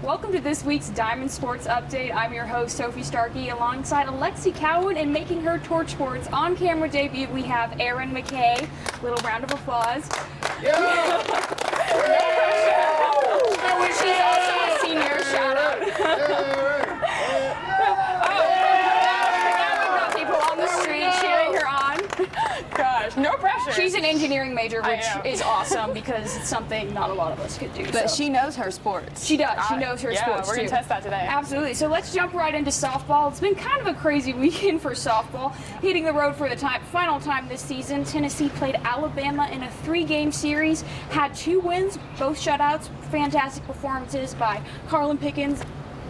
Welcome to this week's Diamond Sports Update. I'm your host, Sophie Starkey, alongside Alexi Cowan, and making her Torch Sports on-camera debut, we have Erin McKay. Little round of applause. Yeah! She's also a senior. Shout out. We've got people on the street cheering her on. Gosh, no pressure. She's an engineering major, which is awesome because it's something not a lot of us could do. But so. she knows her sports. She does. She knows her sports Yeah, we're too. going to test that today. Absolutely. So let's jump right into softball. It's been kind of a crazy weekend for softball. Hitting the road for the final time this season, Tennessee played Alabama in a 3-game series, had 2 wins, both shutouts, fantastic performances by Carlin Pickens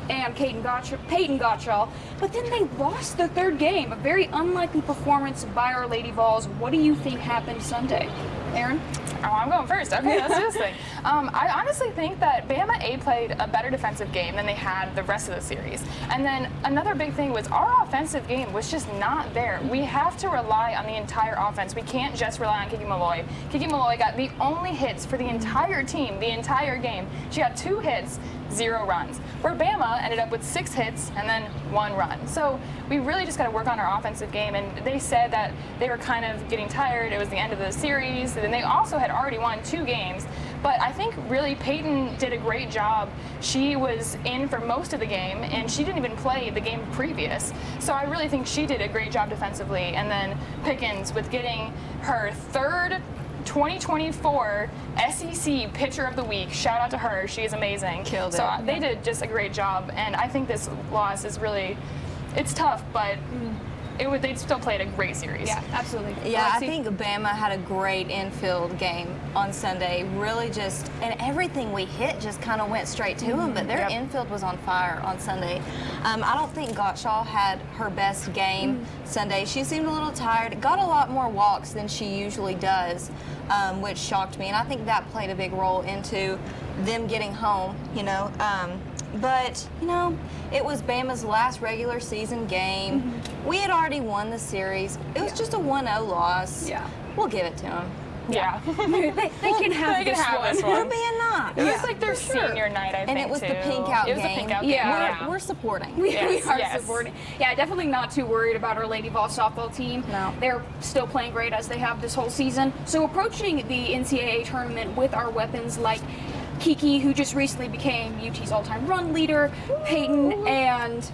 and Peyton Gottschall. But then they lost the 3rd game, a very unlikely performance by our Lady Vols. What do you think happened Sunday? Erin? Oh, I'm going first. Okay, let's do this thing. I honestly think that Bama A played a better defensive game than they had the rest of the series. And then another big thing was our offensive game was just not there. We have to rely on the entire offense. We can't just rely on Kiki Malloy. Kiki Malloy got the only hits for the entire team, the entire game. She got 2 hits, 0 runs. Where Bama ended up with 6 hits and then 1 run. So we really just got to work on our offensive game. And they said that they were kind of getting tired. It was the end of the series. And they also had already won 2 games. But I think really Peyton did a great job. She was in for most of the game, and she didn't even play the game previous. So I really think she did a great job defensively. And then Pickens with getting her 3rd 2024 SEC Pitcher of the Week. Shout out to her. She is amazing. Killed it. So they did just a great job. And I think this loss is really, it's tough, but they'd still played a great series. Yeah, absolutely. Yeah, I Alexi? think Bama had a great infield game on Sunday. Really and everything we hit just kind of went straight to them, but their infield was on fire on Sunday. I don't think Gottschall had her best game Sunday. She seemed a little tired. Got a lot more walks than she usually does, which shocked me, and I think that played a big role into them getting home, But, it was Bama's last regular season game. We had already won the series. It was just a 1-0 loss. Yeah. We'll give it to them. Yeah. They can have this one. We're being nice. It was like their senior night, I think, And it was too. the pink out It was game. the pink out Yeah. game. We're supporting. We Yes, are yes. supporting. Yeah, definitely not too worried about our Lady Vol softball team. No. They're still playing great as they have this whole season. So approaching the NCAA tournament with our weapons like Kiki, who just recently became UT's all-time run leader, Peyton, and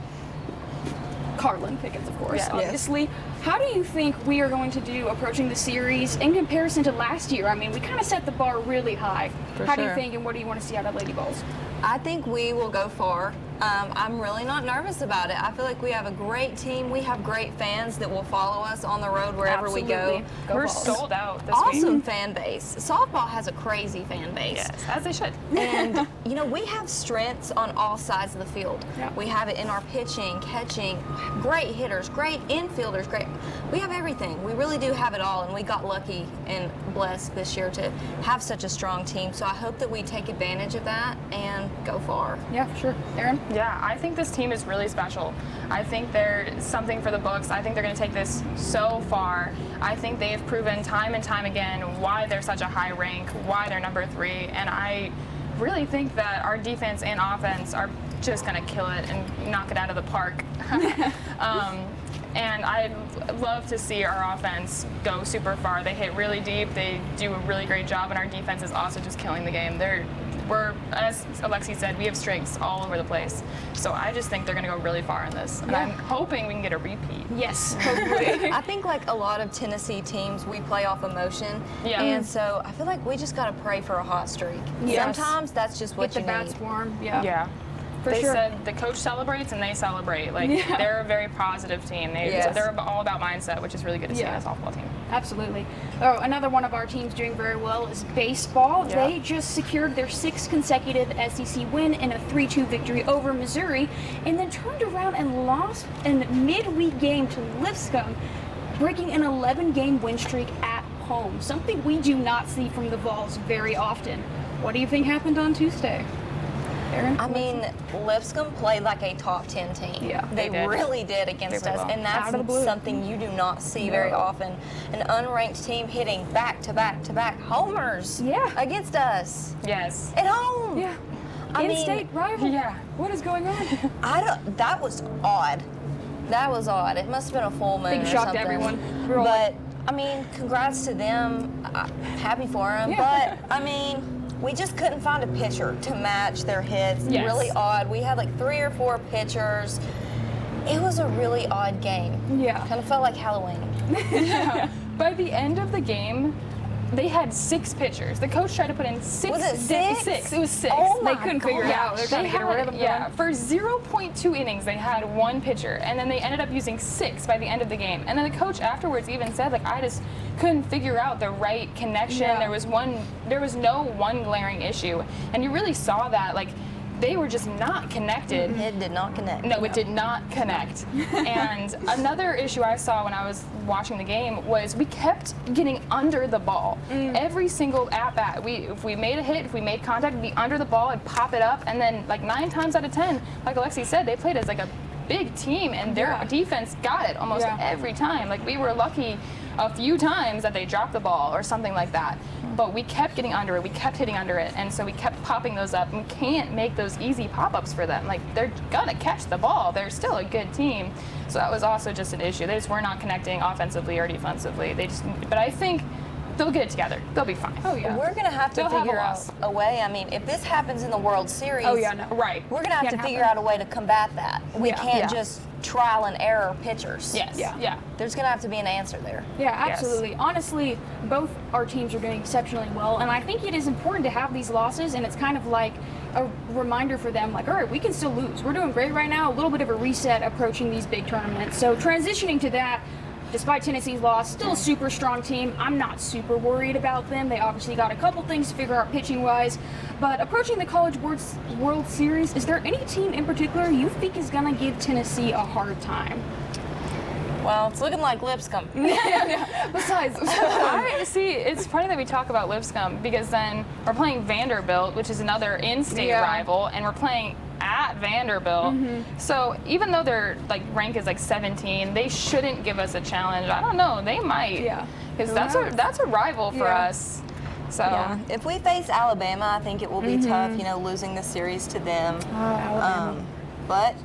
Carlin Pickens, of course, Yeah. obviously. How do you think we are going to do approaching the series in comparison to last year? I mean, we kind of set the bar really high. How do you sure. think, and what do you want to see out of Lady Vols? I think we will go far. I'm really not nervous about it. I feel like we have a great team. We have great fans that will follow us on the road wherever we go. Absolutely. Go We're Vols. sold out this week. Awesome fan base. Softball has a crazy fan base. Yes, as they should. And, we have strengths on all sides of the field. Yeah. We have it in our pitching, catching, great hitters, great infielders, great. We have everything. We really do have it all, and we got lucky and blessed this year to have such a strong team. So I hope that we take advantage of that and go far. Yeah, for sure. Erin? Yeah, I think this team is really special. I think they're something for the books. I think they're going to take this so far. I think they've proven time and time again why they're such a high rank, why they're number 3, and I really think that our defense and offense are just going to kill it and knock it out of the park. And I'd love to see our offense go super far. They hit really deep. They do a really great job, and our defense is also just killing the game. We're, as Alexi said, we have strengths all over the place. So I just think they're going to go really far in this. And I'm hoping we can get a repeat. Yes, hopefully. I think like a lot of Tennessee teams, we play off emotion. Yeah. And so I feel like we just got to pray for a hot streak. Yes. Sometimes that's just what Get the you bats need. warm. Yeah. Yeah. For They sure. said the coach celebrates and they celebrate. Like, Yeah. they're a very positive team. Yes. They're all about mindset, which is really good to see in Yeah. a softball team. Absolutely. Oh, another one of our teams doing very well is baseball. Yeah. They just secured their 6th consecutive SEC win in a 3-2 victory over Missouri, and then turned around and lost in midweek game to Lipscomb, breaking an 11-game win streak at home. Something we do not see from the Vols very often. What do you think happened on Tuesday? Erin? I mean, Lipscomb played like a top 10 team. Yeah, they they did. really did against They played us, well. and that's Out of the blue. something you do not see very often. An unranked team hitting back to back to back homers Yeah. against us Yes. at home. Yeah. In-state rival. Yeah. What is going on? That was odd. That was odd. It must have been a full moon Big or shock to something. everyone. We were all But I mean, congrats to them. Happy for them. Yeah. But I mean, we just couldn't find a pitcher to match their hits. Yes. Really odd. We had like 3 or 4 pitchers. It was a really odd game. Yeah. Kind of felt like Halloween. By the end of the game, they had 6 pitchers. The coach tried to put in 6. Was it 6? 6. It was 6. Oh They my couldn't figure it out. They're trying to get a rhythm going. Yeah, for 0.2 innings, they had 1 pitcher, and then they ended up using 6 by the end of the game. And then the coach afterwards even said, like, I just couldn't figure out the right connection. Yeah. There was no one glaring issue, and you really saw that, like, they were just not connected. It did not connect. No, it did not connect. And another issue I saw when I was watching the game was we kept getting under the ball. Every single at-bat, if we made a hit, if we made contact, we'd be under the ball and pop it up. And then, like, 9 times out of 10, like Alexi said, they played as, like, a big team, and their defense got it almost every time. Like, we were lucky a few times that they dropped the ball or something like that. But we kept getting under it, we kept hitting under it, and so we kept popping those up. And we can't make those easy pop-ups for them. Like, they're gonna catch the ball. They're still a good team. So that was also just an issue. They just were not connecting offensively or defensively. But I think they'll get it together. They'll be fine. Oh, yeah. We're going to have to They'll have figure a out loss. a way. I mean, if this happens in the World Series, Oh, yeah, no. Right. we're going to have Can't to figure happen. out a way to combat that. We can't Yeah. just trial and error pitchers. Yes. Yeah. There's going to have to be an answer there. Yeah, absolutely. Honestly, both our teams are doing exceptionally well, and I think it is important to have these losses, and it's kind of like a reminder for them, like, all right, we can still lose. We're doing great right now, a little bit of a reset approaching these big tournaments. So transitioning to that, despite Tennessee's loss, still a super strong team. I'm not super worried about them. They obviously got a couple things to figure out pitching-wise. But approaching the College World Series, is there any team in particular you think is going to give Tennessee a hard time? Well, it's looking like Lipscomb. Besides, see, it's funny that we talk about Lipscomb because then we're playing Vanderbilt, which is another in-state rival, and we're playing at Vanderbilt. So even though their rank is 17, they shouldn't give us a challenge. I don't know, they might. Yeah. Because that's a rival for us. So Yeah. If we face Alabama, I think it will be tough, losing the series to them. Alabama. But,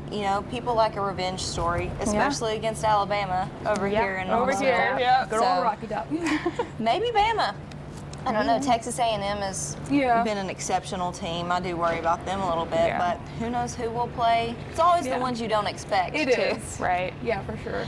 people like a revenge story, especially against Alabama over here in over Knoxville. here, yeah. Good old Rocky Top. Maybe Bama. I don't know. Texas A&M has Yeah. been an exceptional team. I do worry about them a little bit, Yeah. but who knows who will play. It's always Yeah. the ones you don't expect. It too. is. right. Yeah, for sure.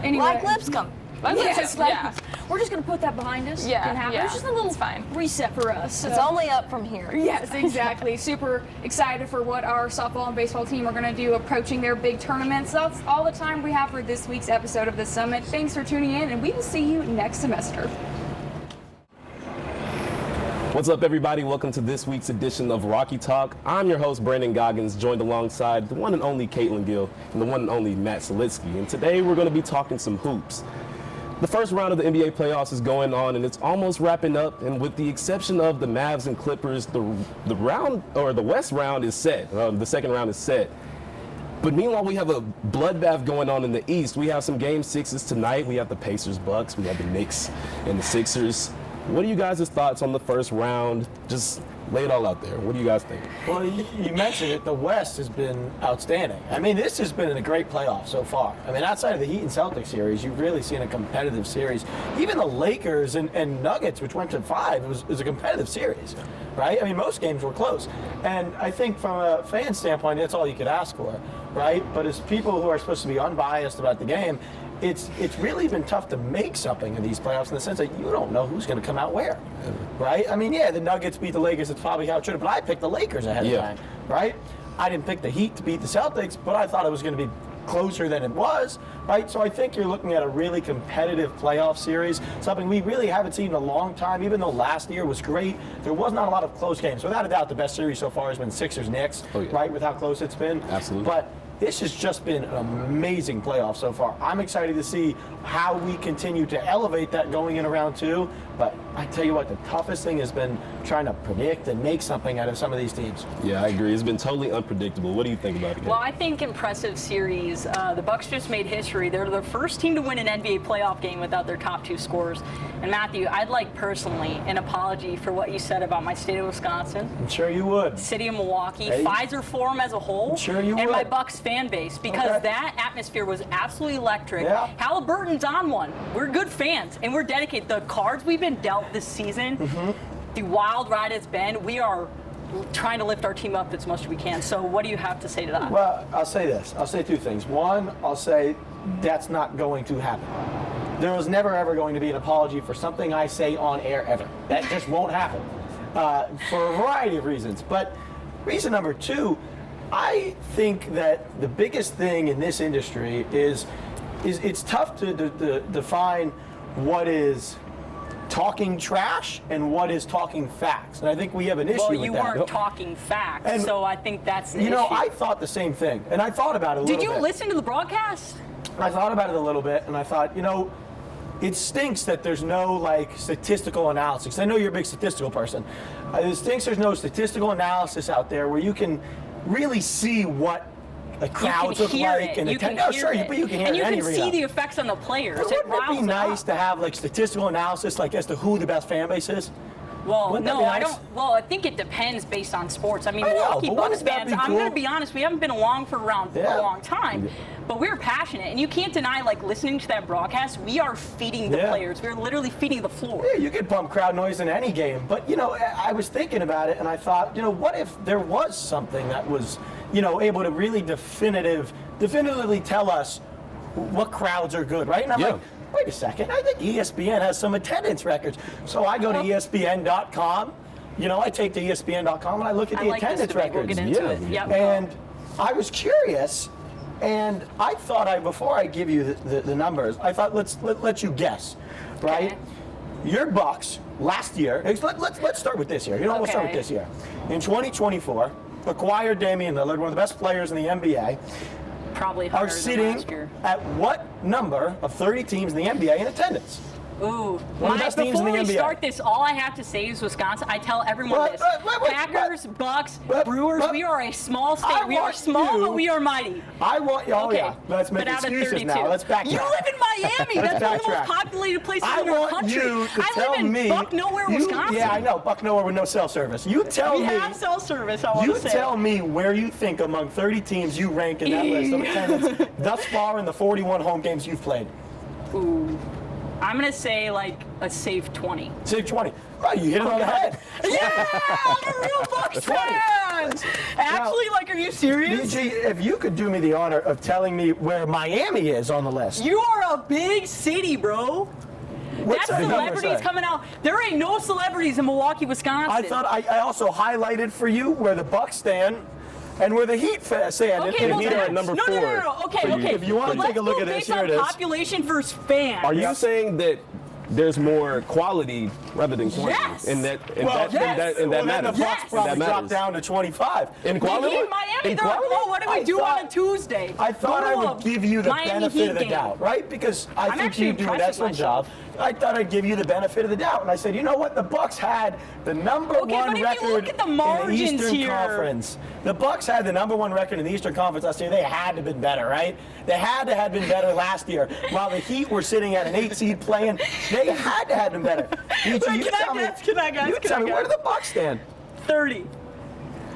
Anyway. Like Lipscomb. Yes, yeah. We're just going to put that behind us. Yeah, Didn't happen. yeah. It's just a little It's fine. reset for us. It's so- only up from here. Yes, exactly. Super excited for what our softball and baseball team are going to do approaching their big tournaments. That's all the time we have for this week's episode of The Summit. Thanks for tuning in, and we will see you next semester. What's up, everybody? Welcome to this week's edition of Rocky Talk. I'm your host, Brandon Goggins, joined alongside the one and only Caitlin Gill and the one and only Matt Solitsky. And today we're going to be talking some hoops. The first round of the NBA playoffs is going on, and it's almost wrapping up. And with the exception of the Mavs and Clippers, the West round is set. The second round is set. But meanwhile, we have a bloodbath going on in the East. We have some Game 6s tonight. We have the Pacers, Bucks. We have the Knicks and the Sixers. What are you guys' thoughts on the first round? Just lay it all out there. What do you guys think? Well, you mentioned it. The West has been outstanding. I mean, this has been a great playoff so far. I mean, outside of the Heat and Celtics series, you've really seen a competitive series. Even the Lakers and Nuggets, which went to 5, was a competitive series, right? I mean, most games were close. And I think from a fan standpoint, that's all you could ask for, right? But as people who are supposed to be unbiased about the game, it's really been tough to make something in these playoffs in the sense that you don't know who's going to come out where, right? I mean, yeah, the Nuggets beat the Lakers. It's probably how it should have, but I picked the Lakers ahead of time, right? I didn't pick the Heat to beat the Celtics, but I thought it was going to be closer than it was, right? So I think you're looking at a really competitive playoff series, something we really haven't seen in a long time. Even though last year was great, there was not a lot of close games. Without a doubt, the best series so far has been Sixers-Knicks, right, with how close it's been. Absolutely. But This has just been an amazing playoff so far. I'm excited to see how we continue to elevate that going in round 2. But I tell you what, the toughest thing has been trying to predict and make something out of some of these teams. Yeah, I agree. It's been totally unpredictable. What do you think about it? Well, I think impressive series. The Bucks just made history. They're the first team to win an NBA playoff game without their top 2 scorers. And Matthew, I'd like personally an apology for what you said about my state of Wisconsin, I'm sure you would. city of Milwaukee, Hey. Pfizer Forum as a whole, I'm sure you and would. my Bucks fan base, because Okay. that atmosphere was absolutely electric. Yeah. Halliburton's on one. We're good fans, and we're dedicated. The cards we've been dealt this season, the wild ride it's been, we are trying to lift our team up as much as we can. So what do you have to say to that? Well, I'll say this. I'll say 2 things. One, I'll say that's not going to happen. There was never ever going to be an apology for something I say on air ever. That just won't happen for a variety of reasons. But reason number 2, I think that the biggest thing in this industry is it's tough to define what is talking trash and what is talking facts. And I think we have an issue Well, with you that. weren't talking facts, And, so I think that's the You know, issue. I thought the same thing, and I thought about it a little Did bit. you listen to the broadcast? I thought about it a little bit, and I thought, you know, it stinks that there's no like statistical analysis. I know you're a big statistical person. It stinks there's no statistical analysis out there where you can really see what crowds you look can hear like it. and You can attend. hear it. But you can hear and it you in any can arena. see the effects on the players. But It wouldn't it be riles them nice up. to have like statistical analysis, like as to who the best fan base is? Well, Wouldn't that no, be I nice? don't. Well, I think it depends based on sports. I mean, I know, Milwaukee but Bucks wouldn't that fans. be I'm cool? going to be honest. We haven't been along for around Yeah. a long time, but we're passionate, and you can't deny. Like listening to that broadcast, we are feeding the Yeah. players. We're literally feeding the floor. Yeah, you could pump crowd noise in any game, but you know, I was thinking about it and I thought, you know, what if there was something that was, you know, able to really definitively tell us what crowds are good, right? And I'm Yeah. like, wait a second, I think ESPN has some attendance records. So I go to ESPN.com, you know, I take to ESPN.com and I look at I the like this attendance debate. We'll records. get into Yeah. it. Yep. And I was curious, and I thought before I give you the numbers, I thought let you guess, right? Okay. Your Bucks last year. Let's start with this year. You know, we'll start with Okay. this year. In 2024, acquired Damian Lillard, one of the best players in the NBA, Probably are higher than sitting last year. at what number of 30 teams in the NBA in attendance? Ooh. One of the best teams in Before the we NBA. start this, all I have to say is Wisconsin. I tell everyone What? this: What? Packers, Bucks, What? Brewers. What? We are a small state. I We are want small, you- but we are mighty. I want you. Oh Okay, yeah. Let's make but out of excuses 32. now. Let's backtrack. You live in Miami. Let's That's one of the most backtrack. populated places I in our want country. you to I tell live in me. Buck Nowhere, Wisconsin. Yeah, I know. Buck Nowhere with no cell service. You tell We me. have cell service. I want You to say. tell me where you think among 30 teams you rank in that list of attendance thus far in the 41 home games you've played. Ooh. I'm gonna say like a safe 20. Say 20. Right, you hit it on the head. Yeah, I'm a real Bucks 20. fan. Actually, like, are you serious? BG, if you could do me the honor of telling me where Miami is on the list. You are a big city, bro. What's That that number celebrities say? coming out. There ain't no celebrities in Milwaukee, Wisconsin. I thought I also highlighted for you where the Bucks stand and where the Heat stand. Okay, And well, Heat are then- at number no, no, no, no, no. 4 Okay, for you. okay. If you wanna But take a look let's at go this, based here on it is. population versus fans. Are you Yep. saying that there's more quality rather than quantity? Yes. And that Well, yes. well, then matters. the Bucks Yes. probably That dropped matters. down to 25. In The quality? Heat, Miami, In they're like, quality? oh, what do we I do thought- on a Tuesday? I thought Go I to would a give you the Miami benefit Heat of the game. doubt, right? Because I I'm think actually you do an impressed with excellent job. myself. I thought I'd give you the benefit of the doubt, and I said, you know what? The Bucks had the number Okay, one but if you record look at the in the margins Eastern here- Conference. The Bucks had the number one record in the Eastern Conference last year. They had to have been better, right? They had to have been better last year. While the Heat were sitting at an 8 seed playing, they had to have been better. BG, Wait, you can I tell me- guess? Can I guess? You Can tell I me, where do guess? the Bucks stand? 30.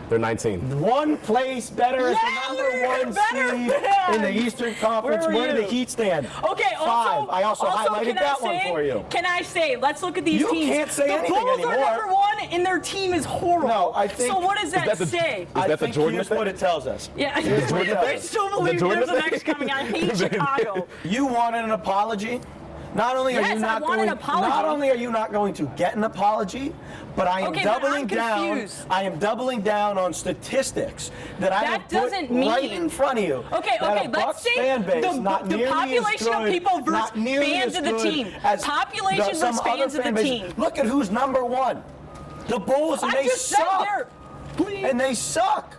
They're 19. One place better as Yeah, the we're number one better seed fans. in the Eastern Conference. Where were Where do the you? Heat stand? Okay, 5. I also highlighted can that I one say, for you. Can I say, let's look at these You teams. can't say the anything Bulls anymore. are number one, and their team is horrible. No, I think- So what does that, that the- say? Is I that the think Jordan here's effect? what it tells us. Yeah, Here's what it tells I us. still believe Jordan there's an effect? X coming. I hate Chicago. You wanted an apology. Not only are Yes, you I not want an going, apology. not only are you not going to get an apology, but I am Okay, but doubling I'm down. confused. I am doubling down on statistics that I That have put doesn't mean- right in front of you. Okay, that okay, a let's Bucks say fan base, the not nearly population as of good, people versus not nearly fans as of the good team. as Population some versus other fans of fan the bases. team. Look at who's number one. The Bulls, and I they just said suck. there. Please. And they suck.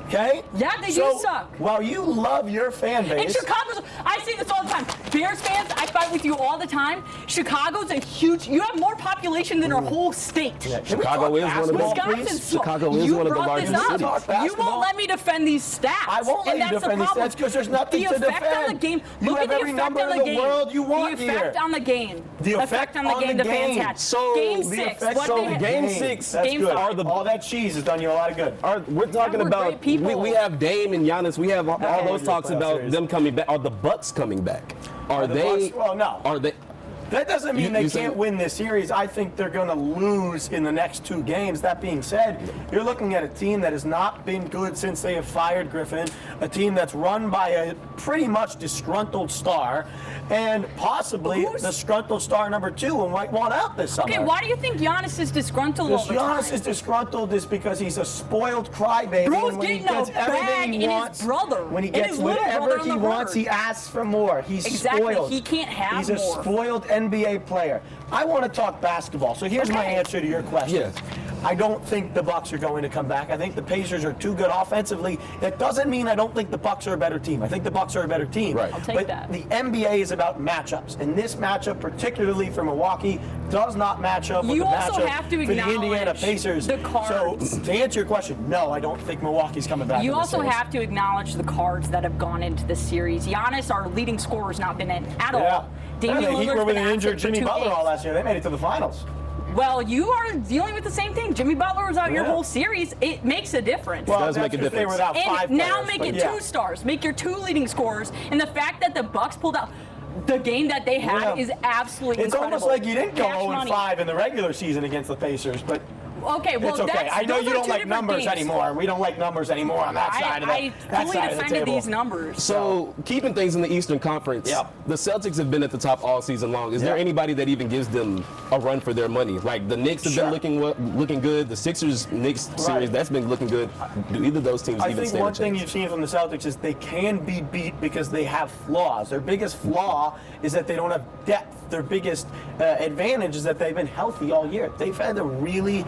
Okay? Yeah, they do So, suck. While you love your fan And base, Chicago's, I say this all the time. Bears fans, I fight with you all the time. Chicago's a huge, you have more population than our whole state. Can we Chicago talk is one of the- basketball, Wisconsin's please? small. Chicago is You one of the brought largest this up. cities. Talk You basketball. won't let me defend these stats. I won't let and you that's defend the these problem. stats because there's nothing the to effect defend. on the game. You Look have at the every effect number on in the the game. world you want the effect here. on the game. The effect on the on game. the The fans game. had. So, game the 6. effect What so they had. game 6 That's Game good. five. are the All that cheese has done you a lot of good. We're talking we're about great people. we have Dame and Giannis. We have all those your talks playoff about series. them coming back. Are the Bucks coming back? Are the they? Bucks? Well, no. Are they? That doesn't mean You- they you say- can't win this series. I think they're going to lose in the next 2 games. That being said, you're looking at a team that has not been good since they have fired Griffin, a team that's run by a pretty much disgruntled star, and possibly Who's- disgruntled star number 2 and might want out this summer. Okay, why do you think Giannis is disgruntled all Because the time? Giannis is disgruntled is because he's a spoiled crybaby. Bro's and when he getting a gets everything bag he in his wants, brother, when he in gets his little whatever brother on he the wants, herd. he asks for more. He's Exactly, spoiled. he can't have He's a more. spoiled NBA player. I want to talk basketball. So here's my Okay. answer to your question. Yes. I don't think the Bucks are going to come back. I think the Pacers are too good offensively. That doesn't mean I don't think the Bucks are a better team. I think the Bucks are a better team. Right. I'll take but that. the NBA is about matchups, and this matchup, particularly for Milwaukee, does not match up with You the also matchup have to for the Indiana acknowledge Pacers. the cards. So to answer your question, no, I don't think Milwaukee's coming back. You in this also series. have to acknowledge the cards that have gone into this series. Giannis, our leading scorer, has not been in at Yeah. all. Damian the Heat Lillard's were with been an injured absent for Jimmy 2 Butler games. all last year. They made it to the finals. Well, you are dealing with the same thing. Jimmy Butler was out your Yeah. whole series. It makes a difference. Well, does that's make a because they difference. were without and 5 now players, make but it yeah. 2 stars. Make your 2 leading scorers. And the fact that the Bucks pulled out the game that they had Yeah. is absolutely It's incredible. almost like you didn't go Cash money. 0-5 in the regular season against the Pacers, but Okay, well, it's okay. that's, I know those you are don't 2 like different numbers games. anymore. We don't like numbers anymore on that side of the, I that fully side of the defended table. these numbers. So keeping things in the Eastern Conference, Yep. the Celtics have been at the top all season long. Is there Yep. anybody that even gives them a run for their money? Like the Knicks have Sure. been looking good. The Sixers-Knicks series, that's been looking good. Do either of those teams I even think stand a one thing chance? you've seen from the Celtics is they can be beat because they have flaws. Their biggest flaw is that they don't have depth. Their biggest advantage is that they've been healthy all year. They've had a really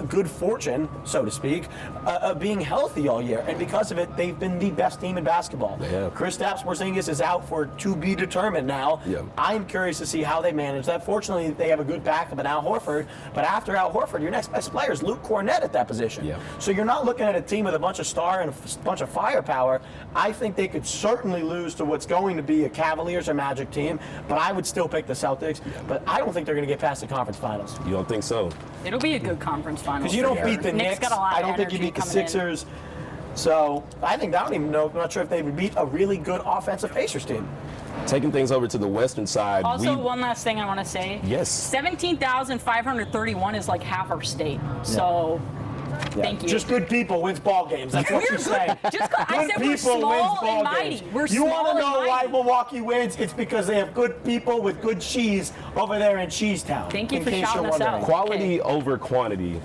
good fortune, so to speak, of being healthy all year. And because of it, they've been the best team in basketball. They have. Kristaps Porzingis is out for to be determined now. Yeah. I'm curious to see how they manage that. Fortunately, they have a good backup in Al Horford. But after Al Horford, your next best player is Luke Cornett at that position. Yeah. So you're not looking at a team with a bunch of star and a bunch of firepower. I think they could certainly lose to what's going to be a Cavaliers or Magic team, but I would still pick the Celtics. But I don't think they're going to get past the conference finals. You don't think so? It'll be a good conference final. Because you don't beat the Knicks. Got a lot I of don't think you energy beat the coming in. Sixers. So I think I don't even know. I'm not sure if they would beat a really good offensive Pacers team. Taking things over to the Western side. Also, one last thing I want to say. Yes. 17,531 is like half our state. So, thank you. Just good people wins ball games. That's what We're you're saying. Just 'cause I Good said we're people wins small ball and mighty. games. We're You want small to know and why mighty. Milwaukee wins? It's because they have good people with good cheese over there in Cheesetown. Thank you in for case shouting you're us wondering. out. Quality over quantity.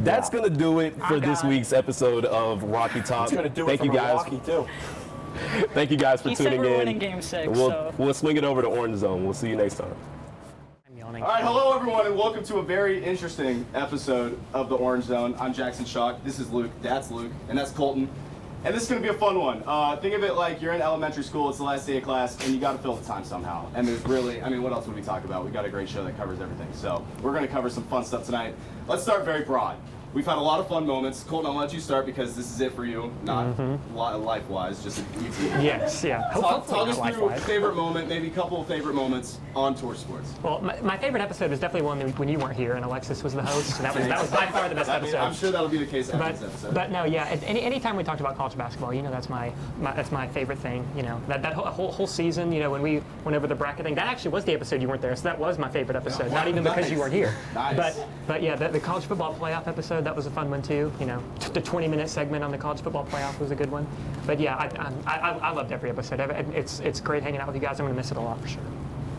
That's Yeah. going to do it for I this got it. week's episode of Rocky Talk. It's going to do it Thank for you guys. Milwaukee, too. Thank you guys for He said tuning we're in. winning Game 6, We'll, so. we'll swing it over to Orange Zone. We'll see you next time. All right, hello everyone, and welcome to a very interesting episode of the Orange Zone. I'm Jackson Schock. This is Luke. That's Luke, and that's Colton. And this is going to be a fun one. Think of it like you're in elementary school. It's the last day of class, and you got to fill the time somehow. And there's really, I mean, what else would we talk about? We got a great show that covers everything. So we're going to cover some fun stuff tonight. Let's start very broad. We've had a lot of fun moments. Colton, I'll let you start because this is it for you, not life-wise, just YouTube. Yes, yeah. Talk Hopefully us not through life-wise. favorite moment, maybe a couple of favorite moments on Tour Sports. Well, my favorite episode was definitely one when you weren't here and Alexis was the host. So that was by far the best I mean, episode. I'm sure that'll be the case after this episode. But no, yeah. Anytime we talked about college basketball, you know, that's my favorite thing. You know, that whole season. You know, when we went over the bracket thing, that actually was the episode you weren't there. So that was my favorite episode. Not even because you weren't here. Nice. But yeah, the college football playoff episode, that was a fun one too. You know, the 20-minute segment on the college football playoff was a good one. But yeah, I loved every episode. It's great hanging out with you guys. I'm gonna miss it a lot for sure.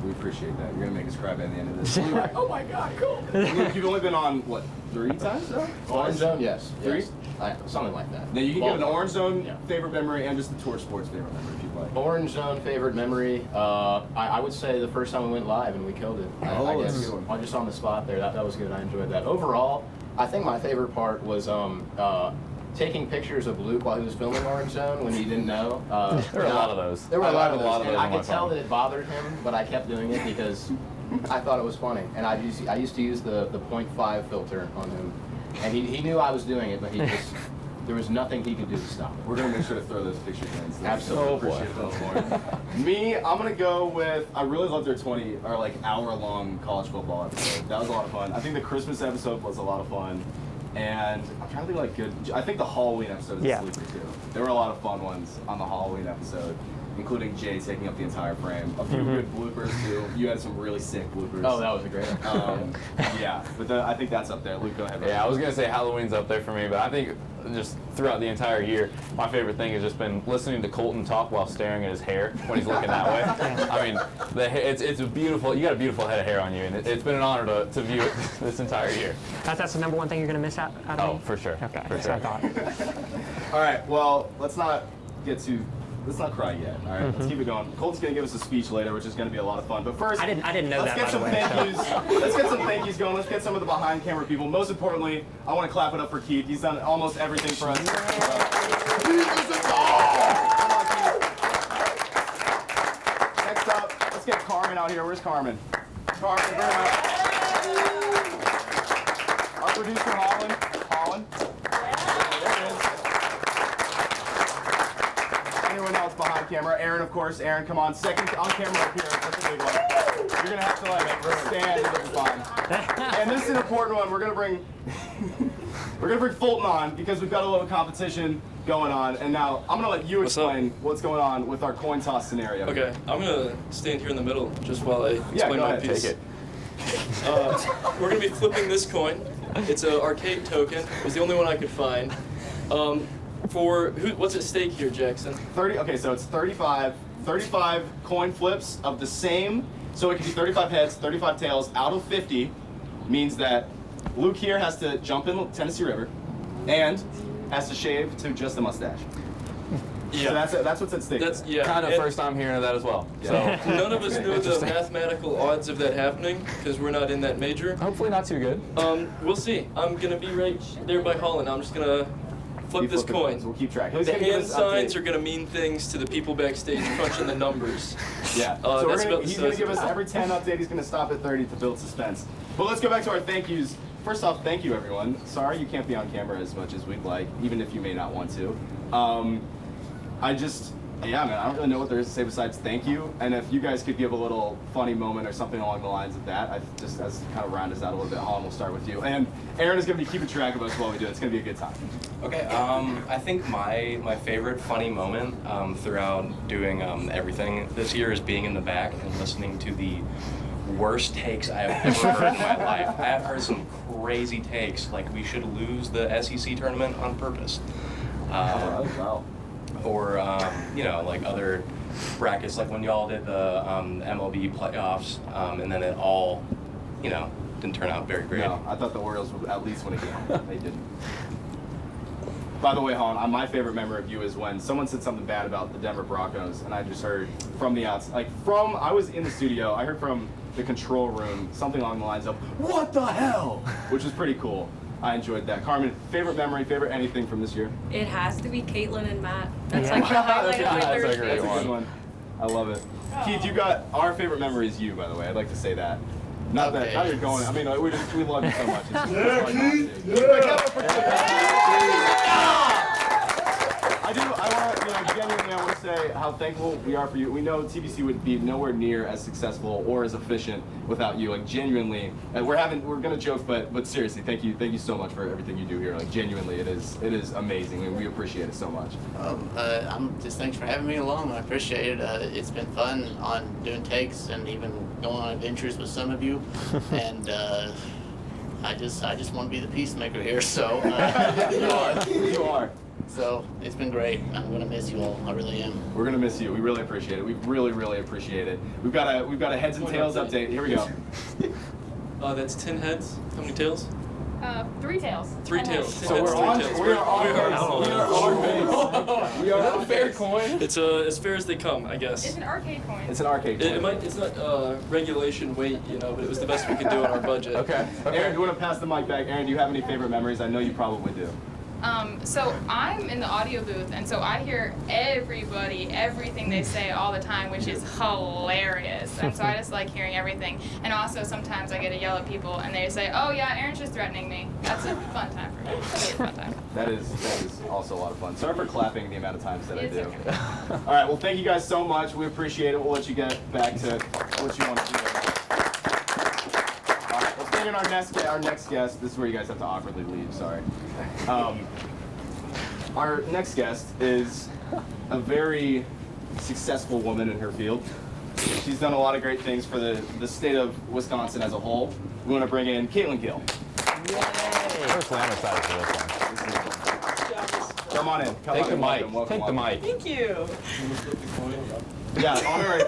We appreciate that. You're gonna make us cry by the end of this. Oh my God, cool. You've only been on what, 3 times though? Orange Zone, yes. Three? Yes. Something like that. Now you can give an Ballpark. Orange Zone Yeah. favorite memory and just the Tour Sports favorite memory if you'd like. Orange Zone favorite memory. I would say the first time we went live and we killed it. I that's guess a good one. just on the spot there. That was good. I enjoyed that. Overall, I think my favorite part was taking pictures of Luke while he was filming Orange Zone when he didn't know. There were a lot of those. There were a lot of those. And I on my could tell phone. that it bothered him, but I kept doing it because I thought it was funny. And I used to use the 0.5 filter on him. And he knew I was doing it, but there was nothing he could do to stop it. We're gonna make sure to throw those pictures in. So Absolutely. Appreciate those more. Me, I'm gonna go with. I really loved their 20 or like hour-long college football episode. That was a lot of fun. I think the Christmas episode was a lot of fun, and I'm trying to think like good. I think the Halloween episode is a sleeper too. There were a lot of fun ones on the Halloween episode, including Jay taking up the entire frame. A few good bloopers too. You had some really sick bloopers. Oh, that was a great episode. Yeah, but I think that's up there. Luke, go ahead. Yeah, I was gonna say Halloween's up there for me, but I think just throughout the entire year, my favorite thing has just been listening to Colton talk while staring at his hair when he's looking that way. I mean, it's a beautiful. You got a beautiful head of hair on you, and it's been an honor to view it this entire year. That's the number one thing you're going to miss out of Oh, me? for sure. Okay, For that's sure. what I thought. All right, well, let's not cry yet. All right, let's keep it going. Colton's gonna give us a speech later, which is gonna be a lot of fun. But first, I didn't know let's that, get by some the way, thank yous. Let's get some thank yous going. Let's get some of the behind camera people. Most importantly, I want to clap it up for Keith. He's done almost everything for us. Next up, let's get Carmen out here. Where's Carmen? Carmen, bring her out. Our producer, Holland. Holland. There it is. Anyone else behind camera? Aaron, of course. Aaron, come on. Second on camera up here. That's a big one. You're gonna have to like stand to the fine. And this is an important one. We're gonna bring Fulton on because we've got a little competition going on. And now I'm gonna let you explain what's going on with our coin toss scenario. Okay, I'm gonna stand here in the middle just while I explain go my ahead. piece. Take it. We're gonna be flipping this coin. It's an arcade token. It was the only one I could find. What's at stake here, Jackson? 30. Okay, so it's 35 coin flips of the same. So it can be 35 heads, 35 tails out of 50. Means that Luke here has to jump in the Tennessee River and has to shave to just the mustache. Yeah. So that's what's at stake. That's yeah. Kind of and first time hearing of that as well. So None of us know the mathematical odds of that happening because we're not in that major. hopefully not too good. We'll see. I'm gonna be right there by Holland. I'm just gonna flip this flipping coin. coins. We'll keep track. He's The gonna give hand us signs update. are gonna mean things to the people backstage crunching the numbers. Yeah. that's So about the he's going to size give of us it. every 10 update. He's going to stop at 30 to build suspense. But let's go back to our thank yous. First off, thank you, everyone. Sorry you can't be on camera as much as we'd like, even if you may not want to. Yeah, man, I don't really know what there is to say besides thank you. And if you guys could give a little funny moment or something along the lines of that, just as kind of round us out a little bit. Holland, we'll start with you. And Aaron is going to be keeping track of us while we do it. It's going to be a good time. Okay, I think my favorite funny moment throughout doing everything this year is being in the back and listening to the worst takes I have ever heard in my life. I have heard some crazy takes, like we should lose the SEC tournament on purpose. Wow. Or, like other brackets, like when y'all did the MLB playoffs, and then it all, didn't turn out very great. No, I thought the Orioles would at least win a game. They didn't. By the way, Holland, my favorite memory of you is when someone said something bad about the Denver Broncos, and I just heard from the outside, I was in the studio, I heard from the control room something along the lines of, "What the hell?" Which was pretty cool. I enjoyed that. Carmen, favorite memory, favorite anything from this year? It has to be Caitlin and Matt. That's Yeah. like the highlight of my That's a Thursday. great That's a good one. I love it. Keith, you got our favorite memory is you, by the way. I'd like to say that. Not that. Now you're going. I mean, we love you so much. Genuinely, I want to say how thankful we are for you. We know TBC would be nowhere near as successful or as efficient without you. Like genuinely, and we're gonna joke, but seriously, thank you so much for everything you do here. Like genuinely, it is amazing, and we appreciate it so much. Thanks for having me along. I appreciate it. It's been fun on doing takes and even going on adventures with some of you, and I just want to be the peacemaker here. So You are. So it's been great. I'm gonna miss you all. I really am. We're gonna miss you. We really appreciate it. We really appreciate it. We've got a heads and tails update. Here we go. That's 10 heads. How many tails? 3 tails. 3 tails. So we are on base. We are on fair coin. It's as fair as they come, I guess. It's an arcade coin. It's an arcade coin. It's not regulation weight, but it was the best we could do on our budget. Okay. Aaron, do you want to pass the mic back? Aaron, do you have any favorite memories? I know you probably do. So I'm in the audio booth, and so I hear everything they say all the time, which is hilarious. And so I just like hearing everything. And also sometimes I get to yell at people, and they say, "Oh yeah, Aaron's just threatening me." That's a fun time for me. It's a fun time. That is also a lot of fun. Sorry for clapping the amount of times that It's I do. okay. All right, well, thank you guys so much. We appreciate it. We'll let you get back to what you want to do. All right, let's bring in our next guest. This is where you guys have to awkwardly leave. Sorry. Our next guest is a very successful woman in her field. She's done a lot of great things for the state of Wisconsin as a whole. We want to bring in Caitlin Gill. Personally, I'm excited for this one. Come on in. Take the mic. Take the mic. Thank you. Yeah, honorary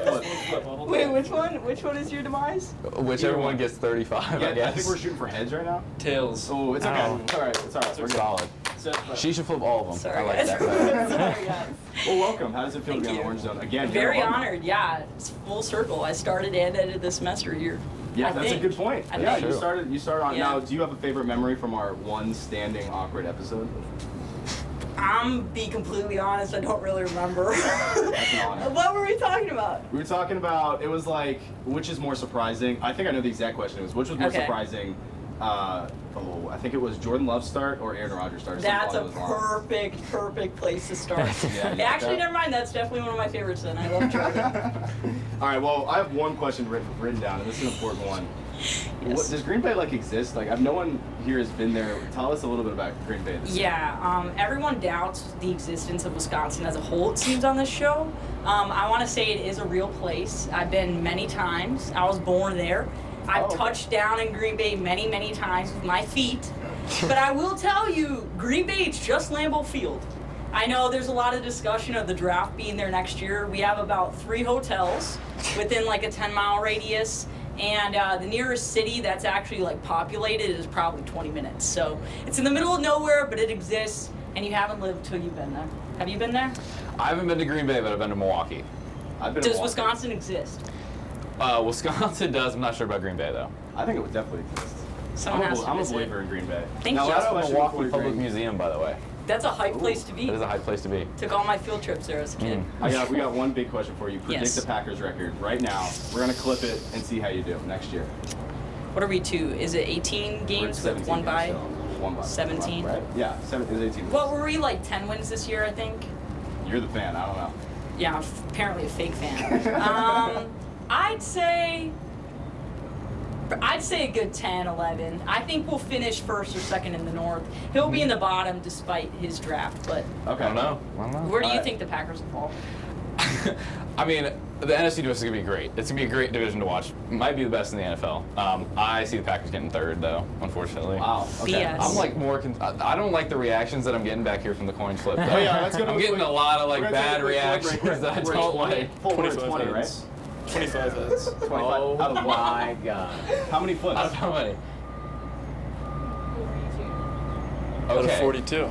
flip. Wait, which one is your demise? Whichever one gets 35, Yeah, I guess. I think we're shooting for heads right now. Tails. Oh, it's okay. Oh. It's all right. It's all right. We're good. Solid. She should flip all of them. Sorry, I like guys. that better. Sorry, guys. Well, welcome. How does it feel to Thank be on the you. Orange Zone again? Very you're a alumni. honored. Yeah, it's full circle. I started and ended the semester here. Yeah, I that's think. a good point. I Yeah, think. you started on. Yeah. Now, do you have a favorite memory from our one standing awkward episode? I'm be completely honest. I don't really remember. That's an honor. What were we talking about? We were talking about, it was like, which is more surprising? I think I know the exact question. It was, which was more Okay. surprising? I think it was Jordan Love start or Aaron Rodgers start. or something That's a along those lines. perfect place to start. Yeah, you like Actually, that? never mind. That's definitely one of my favorites. Then I love Jordan. All right, well, I have one question written down, and this is an important one. What, does Green Bay exist? No one here has been there. Tell us a little bit about Green Bay. This year. Yeah, everyone doubts the existence of Wisconsin as a whole, it seems, on this show. I want to say it is a real place. I've been many times. I was born there. I've touched down in Green Bay many, many times with my feet. But I will tell you, Green Bay, it's just Lambeau Field. I know there's a lot of discussion of the draft being there next year. We have about 3 hotels within a 10-mile radius. And the nearest city that's actually populated is probably 20 minutes. So it's in the middle of nowhere, but it exists, and you haven't lived till you've been there. Have you been there? I haven't been to Green Bay, but I've been to Milwaukee. I've been. Does Wisconsin exist? Wisconsin does. I'm not sure about Green Bay though. I think it would definitely exist. Someone has to I'm a visit. believer in Green Bay. Thank Now, you. last Shout out question Milwaukee before we Public bring- Museum, by the way. That's a hype place to be. It is a high place to be. Took all my field trips there as a kid. We got one big question for you. Predict Yes. the Packers record right now. We're gonna clip it and see how you do next year. What are we to? Is it 18 games with 17 one bye? games, so 1 bye. 17? Right? Yeah, it was 18. What were we 10 wins this year? I think. You're the fan. I don't know. Yeah, I'm apparently a fake fan. I'd say a good 10, 11. I think we'll finish first or second in the North. He'll be in the bottom despite his draft, but Okay. I don't know. where do you Alright. think the Packers will fall? I mean, the NFC division is going to be great. It's going to be a great division to watch. Might be the best in the NFL. I see the Packers getting third, though, unfortunately. Wow. Okay. BS. I'm more. I don't like the reactions that I'm getting back here from the coin flip. Though. Oh yeah, let's go to I'm the getting quick- a lot of we're gonna bad take a quick reactions break. that I We're don't 20, like. Full 25 20, right? heads. 25 heads. 25. Oh out of my God. How many flips? Out of how many? Out of Okay. 42.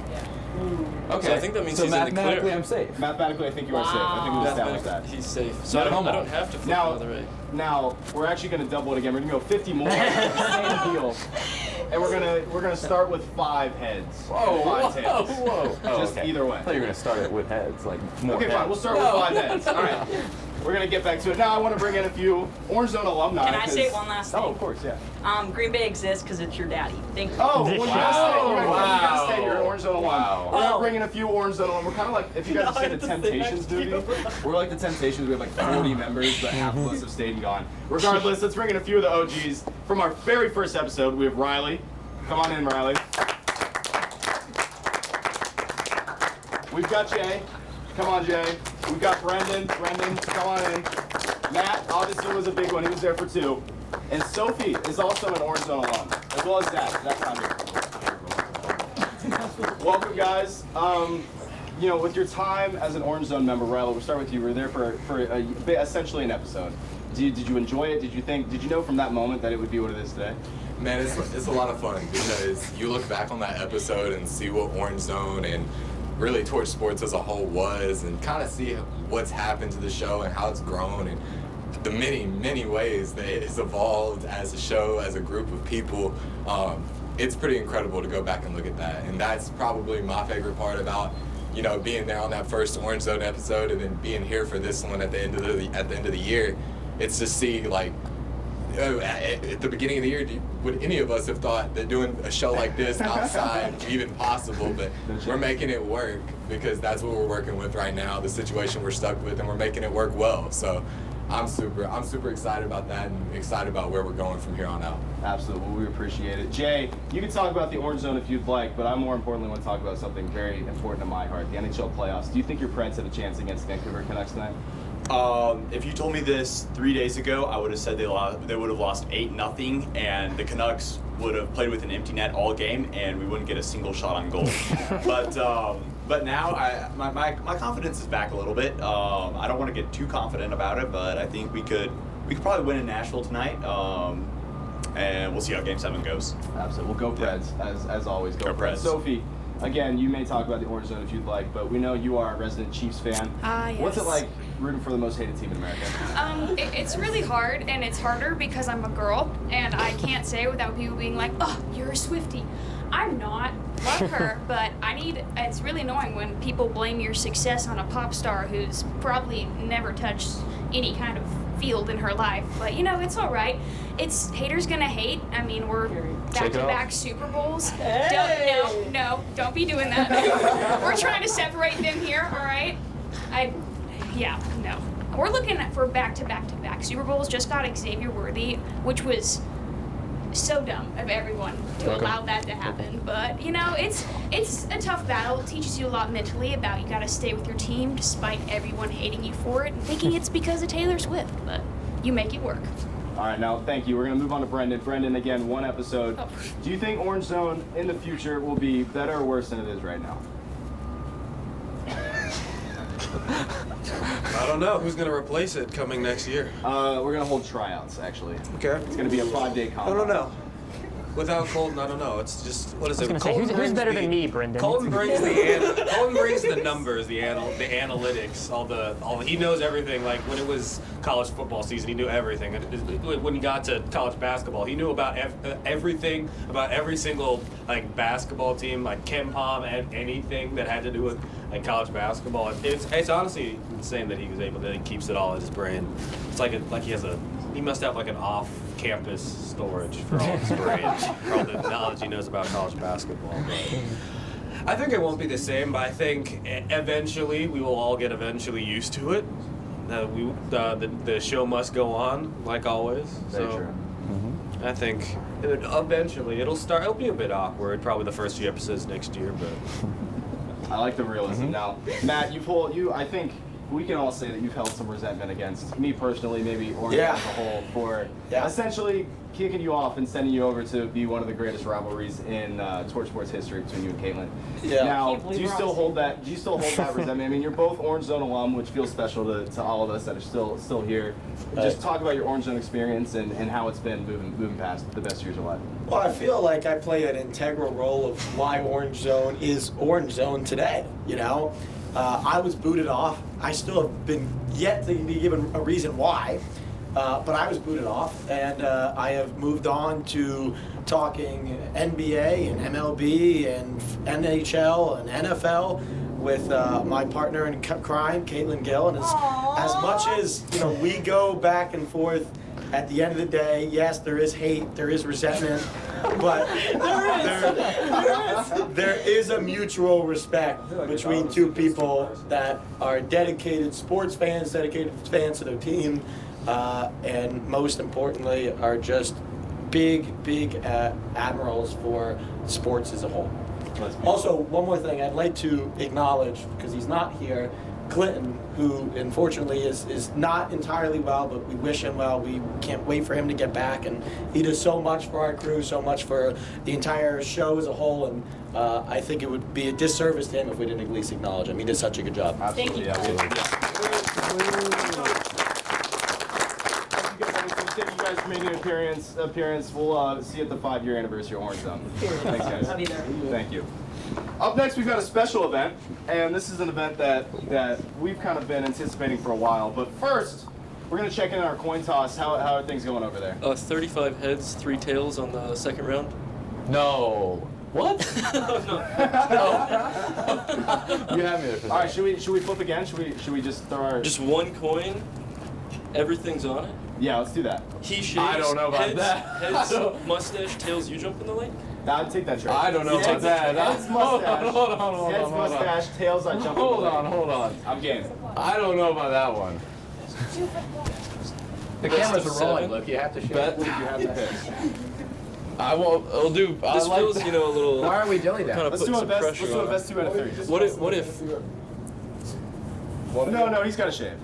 Okay. So I think that means so he's in the mathematically clear. I'm safe. Mathematically, I think you are safe. I think we've established that. He's safe. So I Come don't on. have to flip Now, another eight. now we're actually going to double it again. We're going to go 50 more. Same deal. And we're gonna start with 5 heads. Whoa, 5 tails. whoa. Just okay. either way. I thought you were going to start it with heads, more Okay, heads. fine. We'll start with 5 heads. All right. We're gonna get back to it. Now I want to bring in a few Orange Zone alumni. Can I 'cause- say one last thing? Oh, of course, yeah. Green Bay exists because it's your daddy. Thank you. Oh, well, you gotta stay. You gotta Wow. stay. You're an Orange Zone alum. Wow. We're gonna Oh. bring in a few Orange Zone alum. We're kind of like, if you guys have seen the Temptations movie, we're like the Temptations. We have 40 members, but half of us have stayed and gone. Regardless, let's bring in a few of the OGs from our very first episode. We have Riley. Come on in, Riley. We've got Jay. Come on, Jay. We've got Brendan. Brendan, come on in. Matt, obviously, was a big one. He was there for 2. And Sophie is also an Orange Zone alum, as well as Zach. Zach's not here. Welcome, guys. With your time as an Orange Zone member, Riley, we'll start with you. We were there for essentially an episode. Did you enjoy it? Did you know from that moment that it would be what it is today? Man, it's a lot of fun because you look back on that episode and see what Orange Zone and really Torch Sports as a whole was, and kind of see what's happened to the show and how it's grown and the many, many ways that it's evolved as a show, as a group of people. it's pretty incredible to go back and look at that. And that's probably my favorite part about, you know, being there on that first Orange Zone episode and then being here for this one at the end of the year. It's to see, like, at the beginning of the year, would any of us have thought that doing a show like this outside even possible? But we're making it work because that's what we're working with right now, the situation we're stuck with, and we're making it work well. So I'm super excited about that and excited about where we're going from here on out. Absolutely. Well, we appreciate it. Jay, you can talk about the Orange Zone if you'd like, but I more importantly want to talk about something very important to my heart, the NHL playoffs. Do you think your Preds have a chance against Vancouver Canucks tonight? If you told me this 3 days ago, I would have said they would have lost 8-0, and the Canucks would have played with an empty net all game, and we wouldn't get a single shot on goal. But now my confidence is back a little bit. I don't want to get too confident about it, but I think we could probably win in Nashville tonight. And we'll see how Game 7 goes. Absolutely. We'll go Preds, as always. Go Preds. Sophie, again, you may talk about the Orange Zone if you'd like, but we know you are a resident Chiefs fan. Yes. What's it like rooting for the most hated team in America? It's really hard, and it's harder because I'm a girl, and I can't say it without people being like, oh, you're a Swiftie. I'm not. Love her, but it's really annoying when people blame your success on a pop star who's probably never touched any kind of field in her life. But, you know, it's all right. It's haters gonna hate. I mean, we're back-to-back Super Bowls. Hey. Don't be doing that. We're trying to separate them here, all right? We're looking for back-to-back-to-back Super Bowls. Just got Xavier Worthy, which was so dumb of everyone to allow that to happen. But, you know, it's a tough battle. It teaches you a lot mentally about you got to stay with your team despite everyone hating you for it and thinking it's because of Taylor Swift. But you make it work. All right, now, thank you. We're going to move on to Brendan. Brendan, again, one episode. Oh. Do you think Orange Zone in the future will be better or worse than it is right now? I don't know. Who's going to replace it coming next year? We're going to hold tryouts, actually. Okay. It's going to be a 5-day I combine. don't know. Without Colton, I don't know. It's just, what is I was it? gonna say, who's better than me, Brendan? Colton brings Colton brings the numbers, the analytics, he knows everything. Like when it was college football season, he knew everything. When he got to college basketball, he knew about everything about every single like basketball team, like KenPom, and anything that had to do with like college basketball. It's honestly insane that he keeps it all in his brain. It's like he must have like an off-campus storage for all his brain, for all the knowledge he knows about college basketball. But I think it won't be the same, but I think eventually we will all get used to it. The show must go on, like always. Very true. I think eventually it'll be a bit awkward, probably the first few episodes next year, but I like the realism. Now, Matt, I think we can all say that you've held some resentment against me personally, maybe Orange as a whole, for essentially kicking you off and sending you over to be one of the greatest rivalries in Torch Sports history between you and Caitlin. Yeah. Now, do you still hold that? Do you still hold that resentment? I mean, you're both Orange Zone alum, which feels special to all of us that are still here. Just talk about your Orange Zone experience and how it's been moving past the best years of life. Well, I feel like I play an integral role of why Orange Zone is Orange Zone today. You know, I was booted off. I still have been yet to be given a reason why, but I was booted off, and I have moved on to talking NBA and MLB and NHL and NFL with my partner in crime, Caitlin Gill, and as much as we go back and forth. At the end of the day, yes, there is hate, there is resentment, but there is a mutual respect between two people that are dedicated sports fans, dedicated fans to their team, and most importantly, are just big admirals for sports as a whole. Also, one more thing I'd like to acknowledge, because he's not here, Clinton, who unfortunately is not entirely well, but we wish him well. We can't wait for him to get back, and he does so much for our crew, so much for the entire show as a whole, and I think it would be a disservice to him if we didn't at least acknowledge him. He did such a good job. Absolutely. Thank you. Thank you guys for making an appearance. We'll see you at the 5-year anniversary of Orange Zone. Thanks, guys. I'll be there. Thank you. Up next, we've got a special event, and this is an event that we've kind of been anticipating for a while. But first, we're going to check in on our coin toss. How are things going over there? 35 heads, 3 tails on the second round. No. What? You have me there for All right, should we flip again? Should we just throw our? Just one coin. Everything's on it. Yeah, let's do that. He shaves. I don't know about heads, that. Heads, mustache, tails. You jump in the lake. I'd take that trade. I don't know about that. Heads, mustache. Hold on. Heads, mustache, tails. I jump. Hold on. I'm game. I don't know about that one. The Best cameras of are rolling. seven. Look, you have to show. Bet. You have to pick. I won't. I'll do. I This like feels, that. a little. Why are we dilly Kind of Let's put do a some best. pressure Let's do a on best 2 out of 3. What if? No, he's got to shave.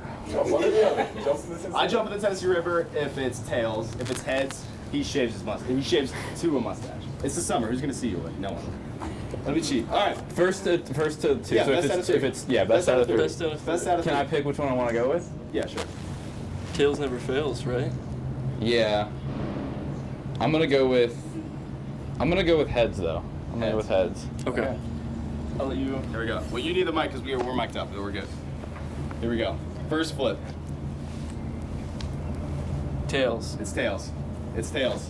I jump in the Tennessee River if it's tails. If it's heads, he shaves his mustache. He shaves to a mustache. It's the summer. Who's gonna see you? No one. Let me cheat. All right. First to 2. Yeah, So best out of 3. best out of 3. Best out of 3. Best out of 3. Can I pick which one I want to go with? Yeah, sure. Tails never fails, right? Yeah. I'm gonna go with heads though. I'm gonna go with heads. Okay. I'll let you. There we go. Well, you need the mic because we're mic'd up. We're good. Here we go. First flip. Tails. It's tails. It's tails.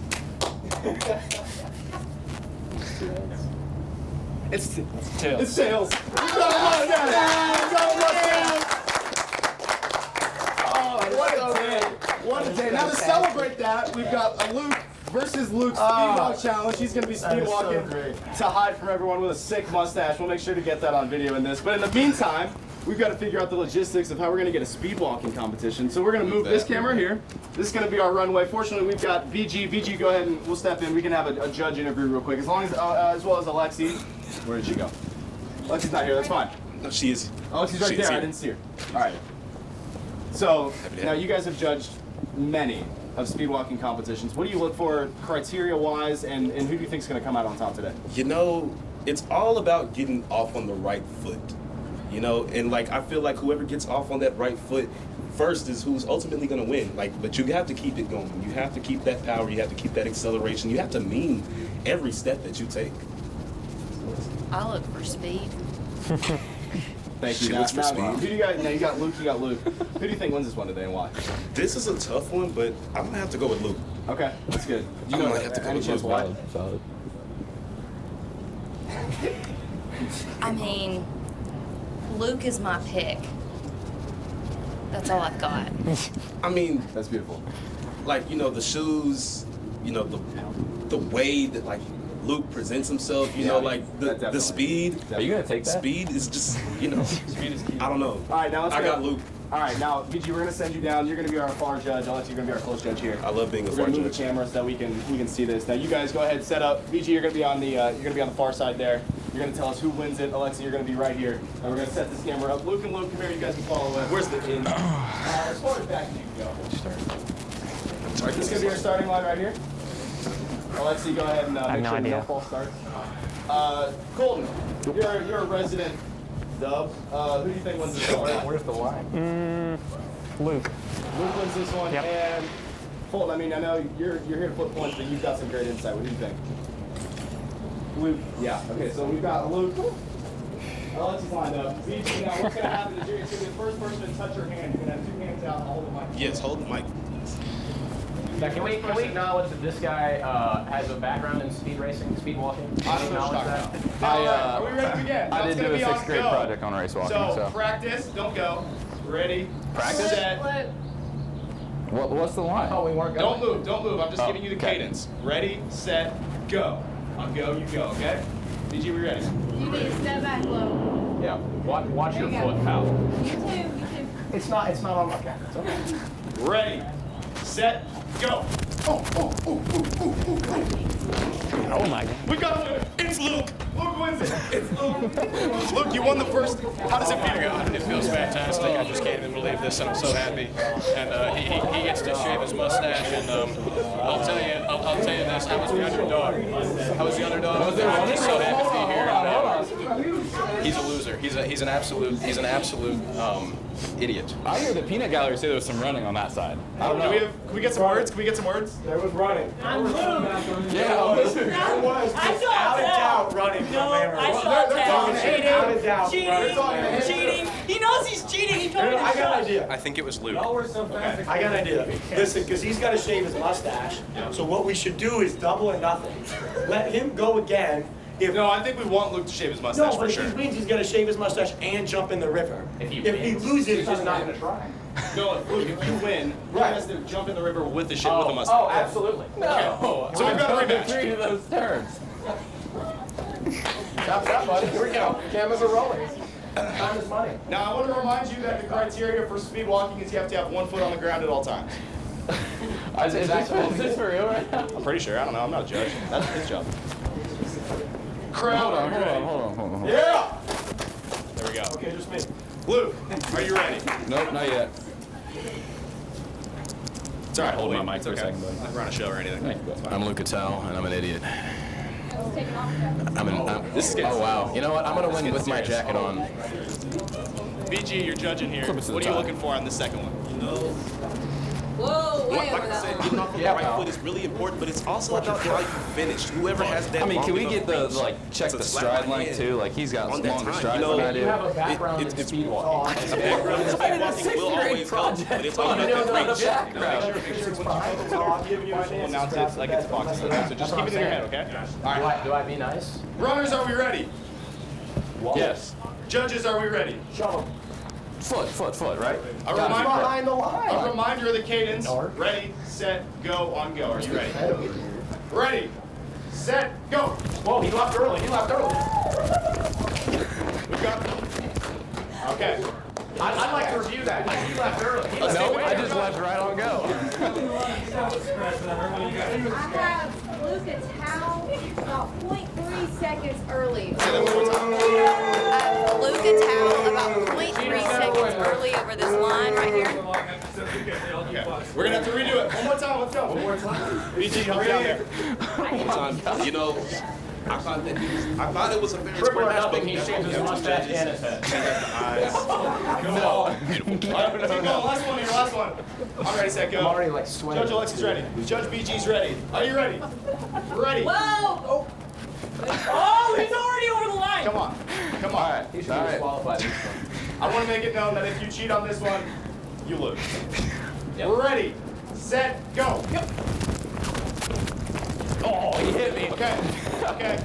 It's Tails. It's tails. We got a mustache. We got a mustache. Oh, what a day! What a day! Now to celebrate that, we've got a Luke versus Luke Speedwalk Challenge. He's going to be speedwalking to hide from everyone with a sick mustache. We'll make sure to get that on video in this. But in the meantime, we've got to figure out the logistics of how we're going to get a speedwalking competition. So we're going to move this camera here. This is going to be our runway. Fortunately, we've got VG. VG, go ahead and we'll step in. We can have a judge interview real quick. As well as Alexi. Where did she go? Alexi's not here. That's fine. No, she is. Alexi's right there. I didn't see her. All right. So now you guys have judged many of speedwalking competitions. What do you look for criteria-wise, and who do you think is going to come out on top today? You know, it's all about getting off on the right foot. You know, and like I feel like whoever gets off on that right foot first is who's ultimately going to win. Like, but you have to keep it going. You have to keep that power. You have to keep that acceleration. You have to mean every step that you take. I look for speed. Thank you. She looks for speed. Who do you guys? Now you got Luke. You got Luke. Who do you think wins this one today, and why? This is a tough one, but I'm gonna have to go with Luke. Okay, that's good. I'm gonna have to go any with chance Luke. why? Solid. I mean, Luke is my pick. That's all I've got. I mean, that's beautiful. Like, you know, the shoes, you know, the way that like Luke presents himself, you know, like the speed. Are you gonna take that? Speed is just, you know, Speed is key. I don't know. All right, now let's I go. got Luke. All right, now VG, we're gonna send you down. You're gonna be our far judge. Alex, you're gonna be our close judge here. I love being a We're far gonna move judge. the camera so that we can see this. Now you guys go ahead, set up. VG, you're gonna be on the far side there. You're gonna tell us who wins it. Alexa, you're gonna be right here, and we're gonna set this camera up. Luke and Luke, come here. You guys can follow in. Where's the in? As far as back you can go. All right, this is gonna be our starting line right here. Alexa, go ahead and make no sure idea. no false starts. Colton, you're a resident dub. Who do you think wins this one? Where's the line? Luke. Luke wins this one, Yep. and Fulton, I mean, I know you're here to flip points, but you've got some great insight. What do you think? Luke, yeah. Okay, so we've got Luke. Alexis lined up. VG, now what's going to happen is you're going to be the first person to touch your hand. You're going to have 2 hands out and hold the mic. Yes, hold the mic. Now, can we acknowledge that this guy has a background in speed racing, speed walking? I don't know what you're talking about. Are we ready to begin? I Now it's did do gonna a be on 6th grade go. project on race walking. So practice, don't go. Ready, Practice? set. What's the line? Oh, we weren't going. Don't move. I'm just giving you the cadence. Ready, set, go. On go, you go, okay? VG, we ready? You need to step back low. Yeah. Watch your There you foot, go. pal. You too, you too. It's not on my camera. It's okay. Ready, set, go. Oh my God. We got it. It's Luke. Luke wins it. It's Luke. Luke, you won the first. How does it feel? It feels fantastic. I just can't even believe this, and I'm so happy. And he gets to shave his mustache, and I'll tell you this: I was the underdog. I'm just so happy to be here. And, he's a loser. He's an absolute idiot. I hear the peanut gallery say there was some running on that side. I don't know. Can we get some words? Can we get some words? There was running. I'm Luke. Yeah. There was I saw out of Tal. doubt running from No, Aaron. I saw Tal Out of doubt cheating. running. Cheating. He knows he's cheating. He told me to I got an idea. I think it was Luke. I got an idea. Listen, because he's got to shave his mustache. So what we should do is double or nothing. Let him go again. No, I think we want Luke to shave his mustache No, but for if sure. he wins, he's going to shave his mustache and jump in the river. If he loses, he's just not going to try. No, Luke, if you win, he has to jump in the river with the with the mustache. Oh, absolutely. No. So we've got a rematch. 3 of those turns. Stop that, buddy. Here we go. Cameras are rolling. Time is money. Now, I want to remind you that the criteria for speed walking is you have to have 1 foot on the ground at all times. Is this for real right now? I'm pretty sure. I don't know. I'm not a judge. That's his job. Crowd, Hold on. Yeah! There we go. Okay, just me. Luke, are you ready? Nope, not yet. It's all right. Hold my mic for a second, buddy. Not run a show or anything. I'm Luke Attell, and I'm an idiot. This is Oh wow! You know what? I'm gonna win with my serious. jacket on. BG, you're judging here. Flip it to the What are you top. looking for on the second one? Whoa, way Like over I that said, one. getting off on the right foot is really important, but it's also about how you finish. Whoever has that. I mean, can we long get enough the reach check to the slap stride my length hand too? Like he's got on that longer time. strides You know, than I do. You have a background in it's speed walking. a background in speed walking will always help, but it's all about that reach. We'll announce it like it's boxing. So just keep it in your head, okay? All right. Do I be nice? Runners, are we ready? Yes. Judges, are we ready? Shove him. Foot, right? A reminder, Behind the line. a reminder of the cadence. Ready, set, go, on go. Are you ready? Ready, set, go. Whoa, he left early. We've got. Okay. I'd like to review that. He left early. He left No, I just left right on go. I have Luke Attell about 0.3 seconds early. Luke Attell about 0.3 seconds early over this line right here. Okay. We're gonna have to redo it. One more time. Let's go. One more time. BG, help me out there. You know, I thought it was a very Triple or match, nothing, but he shaves his mustache and his head. No. All right, keep going. Last one here. Last one. I'm ready, set, go. I'm already like sweating. Judge Alexis ready. Judge BG's ready. Are you ready? Ready. Whoa! Oh, he's already over the line. Come on. Come on. He should be disqualified this one. I want to make it known that if you cheat on this one, you lose. Ready, set, go. Oh, he hit me. Okay. Okay.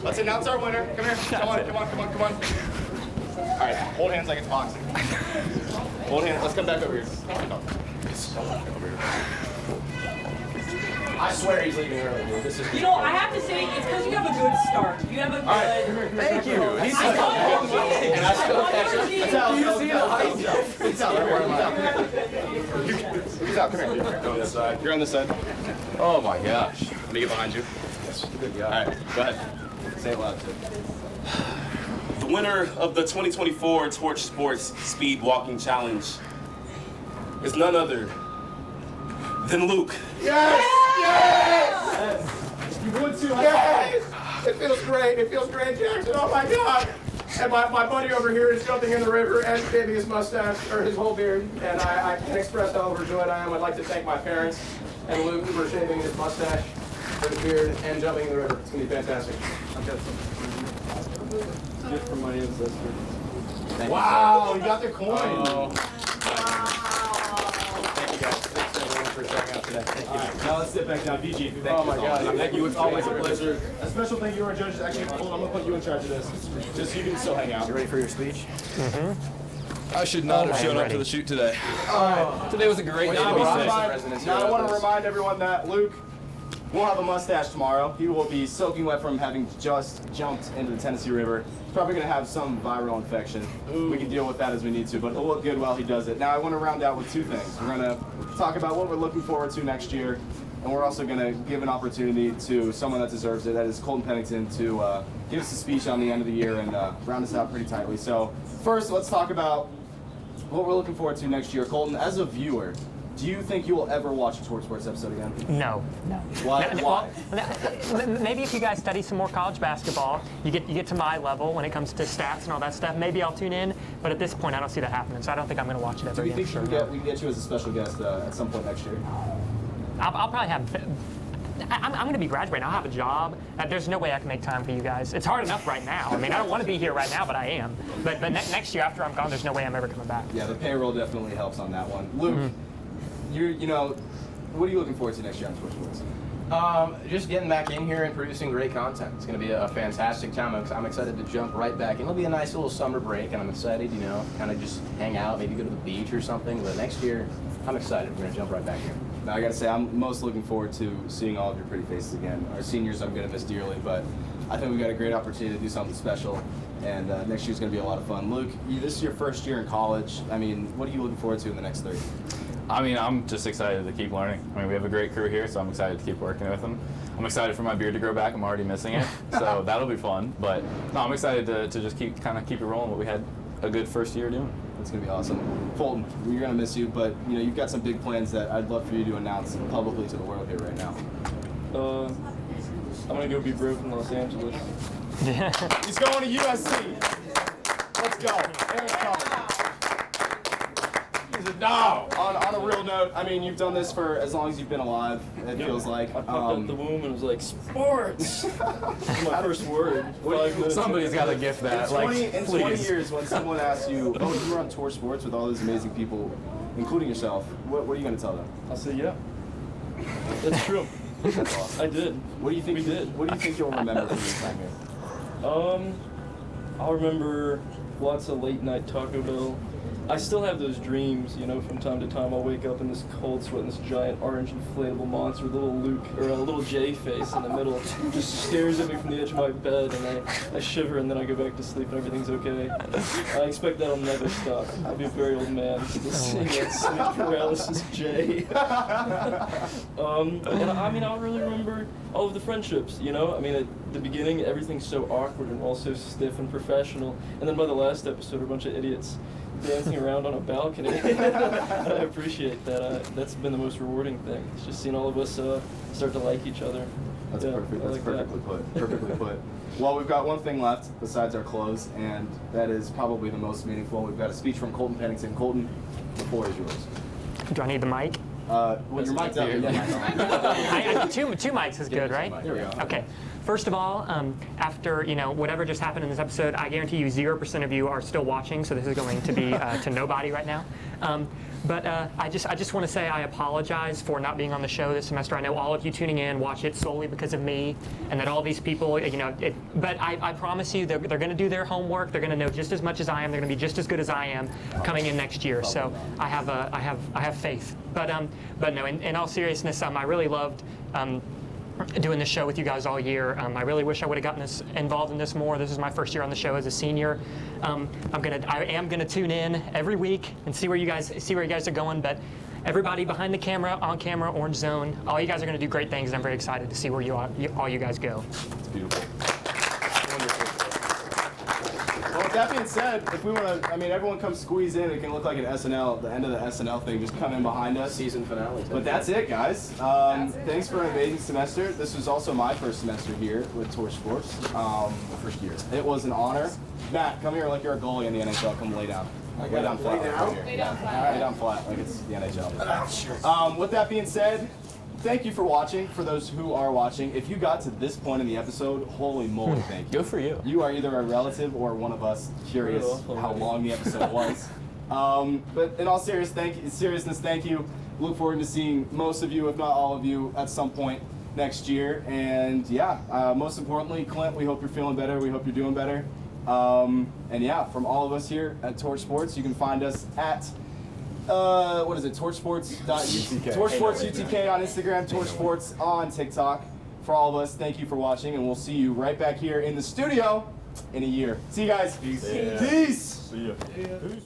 Let's announce our winner. Come here. Come on. Come on. Come on. Come on. All right. Hold hands like it's boxing. Hold hands. Let's come back over here. I swear he's leaving early, dude. This is. You know, I have to say, it's because you have a good start. You have a good. Thank you. He's I thought you were cheating. And I still catch him. cheating. Do you see the height? He's out. He's out. Come here. You're on this side. You're on this side. Oh my gosh. Let me get behind you. All right. Go ahead. Say it loud too. The winner of the 2024 Torch Sports Speed Walking Challenge is none other than Luke. Yes! Yes! You would too. Yes! It feels great. It feels great, Jackson. Oh my God! And my buddy over here is jumping in the river and shaving his mustache, or his whole beard. And I can't express how overjoyed I am. I'd like to thank my parents and Luke for shaving his mustache, his beard, and jumping in the river. It's going to be fantastic. Gift from my ancestor. Wow, you got the coin. Thank you guys. Thanks everyone for showing up today. Thank you. Now let's sit back down. BG, thank you. Oh my God. Thank you. It's always a pleasure. A special thank you to our judges. Actually, hold on, I'm gonna put you in charge of this, just so you can still hang out. You ready for your speech? I should not have shown up to the shoot today. Today was a great day to be sick. Now I want to remind everyone that Luke will have a mustache tomorrow. He will be soaking wet from having just jumped into the Tennessee River. He's probably going to have some viral infection. We can deal with that as we need to, but it'll look good while he does it. Now I want to round out with two things. We're going to talk about what we're looking forward to next year, and we're also going to give an opportunity to someone that deserves it, that is Colton Pennington, to give us a speech on the end of the year and round us out pretty tightly. So first, let's talk about what we're looking forward to next year. Colton, as a viewer, do you think you will ever watch a Torch Sports episode again? No. Why? Well, maybe if you guys study some more college basketball, you get to my level when it comes to stats and all that stuff. Maybe I'll tune in, but at this point, I don't see that happening. So I don't think I'm going to watch it ever Do you again. think we can get you as a special guest at some point next year? I'll probably have I'm going to be graduating. I'll have a job. There's no way I can make time for you guys. It's hard enough right now. I mean, I don't want to be here right now, but I am. But next year after I'm gone, there's no way I'm ever coming back. Yeah, the payroll definitely helps on that one. Luke, what are you looking forward to next year on Torch Sports? Just getting back in here and producing great content. It's going to be a fantastic time. I'm excited to jump right back in. It'll be a nice little summer break, and I'm excited, kind of just hang out, maybe go to the beach or something. But next year, I'm excited. We're going to jump right back here. Now, I got to say, I'm most looking forward to seeing all of your pretty faces again. Our seniors, I'm going to miss dearly, but I think we've got a great opportunity to do something special, and next year's going to be a lot of fun. Luke, this is your first year in college. I mean, what are you looking forward to in the next 3? I mean, I'm just excited to keep learning. I mean, we have a great crew here, so I'm excited to keep working with them. I'm excited for my beard to grow back. I'm already missing it, so that'll be fun. But no, I'm excited to just keep it rolling. What we had a good first year doing. It's gonna be awesome. Fulton, we're gonna miss you, but you've got some big plans that I'd love for you to announce publicly to the world here right now. I'm gonna go be broke in Los Angeles. He's going to USC. Let's go. Aaron Crawford. He's a dog. On a real note, I mean, you've done this for as long as you've been alive, it feels like. I popped out the womb and was like, sports! My first word. 5 minutes. Somebody's got to gift that. In 20 years, when someone asks you, oh, you were on Torch Sports with all these amazing people, including yourself, what are you going to tell them? I'll say, yeah. That's true. That's awesome. I did. What do you think? We did. What do you think you'll remember from your time here? I'll remember lots of late night Taco Bell. I still have those dreams, from time to time. I'll wake up in this cold sweat and this giant orange inflatable monster with a little Luke or a little J face in the middle just stares at me from the edge of my bed, and I shiver, and then I go back to sleep and everything's okay. I expect that'll never stop. I'll be a very old man seeing that sleep paralysis J. And I'll really remember all of the friendships, I mean, at the beginning, everything's so awkward and all so stiff and professional, and then by the last episode, a bunch of idiots dancing around on a balcony. I appreciate that. That's been the most rewarding thing. It's just seeing all of us start to like each other. That's perfect. That's perfectly put. Perfectly put. Well, we've got one thing left besides our close, and that is probably the most meaningful. We've got a speech from Colton Pennington. Colton, the floor is yours. Do I need the mic? Well, your mic's up. Two mics is good, right? There we go. Okay. First of all, after whatever just happened in this episode, I guarantee you 0% of you are still watching, so this is going to be to nobody right now. But I just want to say I apologize for not being on the show this semester. I know all of you tuning in watch it solely because of me, and that all these people, but I promise you they're going to do their homework. They're going to know just as much as I am. They're going to be just as good as I am coming in next year. So I have faith. But no, in all seriousness, I really loved doing this show with you guys all year. I really wish I would have gotten involved in this more. This is my first year on the show as a senior. I am gonna tune in every week and see where you guys are going. But everybody behind the camera, on camera, Orange Zone, all you guys are gonna do great things. And I'm very excited to see where all you guys go. It's beautiful. Well, with that being said, if we want to, everyone come squeeze in. It can look like an SNL, the end of the SNL thing, just come in behind us. Season finale. But that's it, guys. Thanks for an amazing semester. This was also my first semester here with Torch Sports. First year. It was an honor. Matt, come here like you're a goalie in the NHL. Come lay down. Lay down flat. Lay down flat. Lay down flat like it's the NHL. With that being said, thank you for watching. For those who are watching, if you got to this point in the episode, holy moly, thank you. Good for you. You are either a relative or one of us curious how long the episode was. But in all seriousness, thank you. Look forward to seeing most of you, if not all of you, at some point next year. And yeah, most importantly, Clint, we hope you're feeling better. We hope you're doing better. And yeah, from all of us here at Torch Sports, you can find us at torchsports.utk. Torch Sports UTK on Instagram, Torch Sports on TikTok. For all of us, thank you for watching, and we'll see you right back here in the studio in a year. See you guys. Peace. Peace. See ya. Peace.